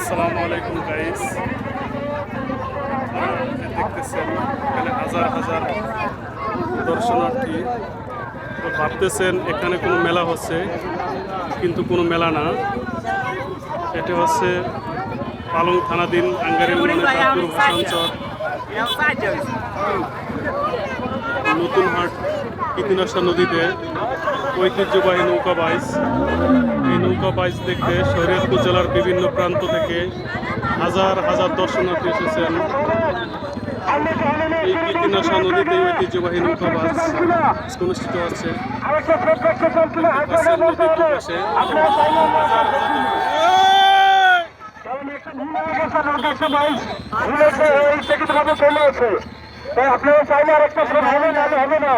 আসসালামু আলাইকুম গাইস, দেখতেছেন এখানে হাজার হাজার দর্শনার্থী। তো ভাবতেছেন এখানে কোনো মেলা হচ্ছে, কিন্তু কোনো মেলা না। এটা হচ্ছে পালং থানাধীন আঙ্গারি ইউনিয়নের ভাসানচর নতুন হাট কীর্তিনাশা নদীতে ঐতিহ্যবাহী নৌকা বাইচ। এই নৌকা বাইচ দেখতে শরীয়তপুর জেলার বিভিন্ন প্রান্ত থেকে হাজার হাজার দর্শনার্থী এসেছেন। এই কীর্তিনাশা নদীতে ঐতিহ্যবাহী নৌকা বাইচ অনুষ্ঠিত হচ্ছে। নদীর দুপাশে আপনারা চাইলে আর একটা শোন হবে না, হবে না।